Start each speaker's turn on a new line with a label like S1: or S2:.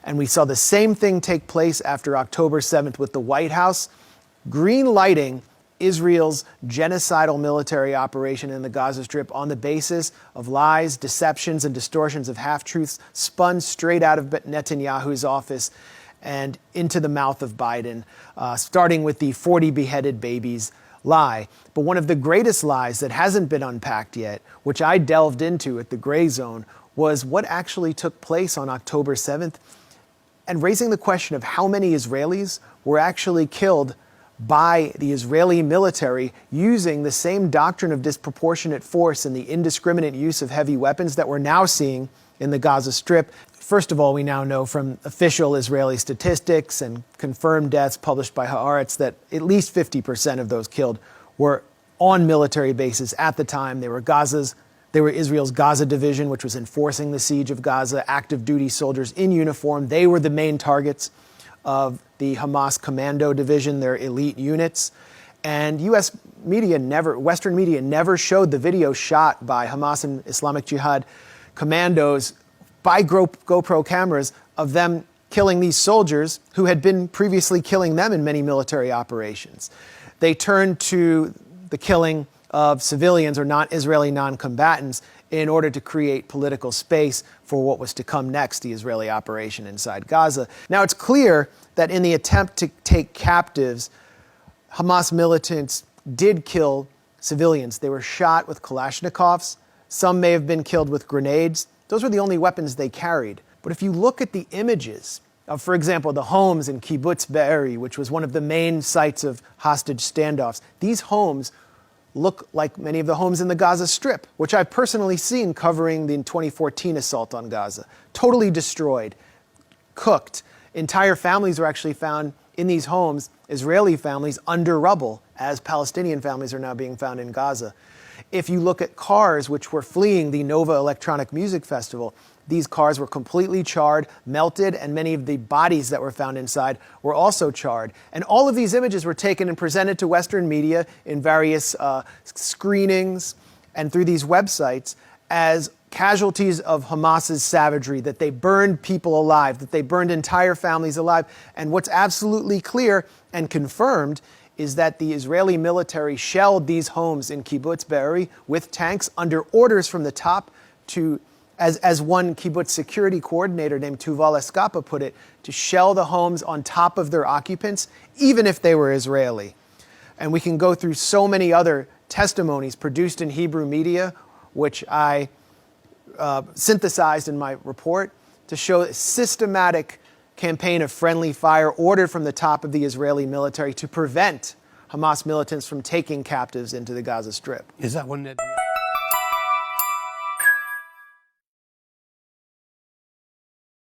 S1: And we saw the same thing take place after October 7th with the White House, green lighting Israel's genocidal military operation in the Gaza Strip on the basis of lies, deceptions, and distortions of half-truths spun straight out of Netanyahu's office and into the mouth of Biden, starting with the 40 beheaded babies lie. But one of the greatest lies that hasn't been unpacked yet, which I delved into at the Gray Zone, was what actually took place on October 7th, and raising the question of how many Israelis were actually killed by the Israeli military using the same doctrine of disproportionate force and the indiscriminate use of heavy weapons that we're now seeing in the Gaza Strip. First of all, we now know from official Israeli statistics and confirmed deaths published by Haaretz that at least 50% of those killed were on military bases at the time. They were Israel's Gaza division, which was enforcing the siege of Gaza, active duty soldiers in uniform. They were the main targets of the Hamas commando division, their elite units. And U.S. media Western media never showed the video shot by Hamas and Islamic Jihad commandos by GoPro cameras of them killing these soldiers who had been previously killing them in many military operations. They turned to the killing of civilians or Israeli non-combatants in order to create political space for what was to come next, the Israeli operation inside Gaza. Now, it's clear that in the attempt to take captives, Hamas militants did kill civilians. They were shot with Kalashnikovs. Some may have been killed with grenades. Those were the only weapons they carried. But if you look at the images of, for example, the homes in Kibbutz Be'eri, which was one of the main sites of hostage standoffs, these homes look like many of the homes in the Gaza Strip, which I've personally seen covering the 2014 assault on Gaza. Totally destroyed, cooked. Entire families were actually found in these homes, Israeli families, under rubble, as Palestinian families are now being found in Gaza. If you look at cars which were fleeing the Nova Electronic Music Festival, these cars were completely charred, melted, and many of the bodies that were found inside were also charred. And all of these images were taken and presented to Western media in various screenings and through these websites as casualties of Hamas's savagery, that they burned people alive, that they burned entire families alive. And what's absolutely clear and confirmed is that the Israeli military shelled these homes in Kibbutz Be'eri with tanks under orders from the top to, as one kibbutz security coordinator named Tuval Eskapa put it, to shell the homes on top of their occupants, even if they were Israeli. And we can go through so many other testimonies produced in Hebrew media, which I synthesized in my report, to show a systematic campaign of friendly fire ordered from the top of the Israeli military to prevent Hamas militants from taking captives into the Gaza Strip.
S2: Is that one that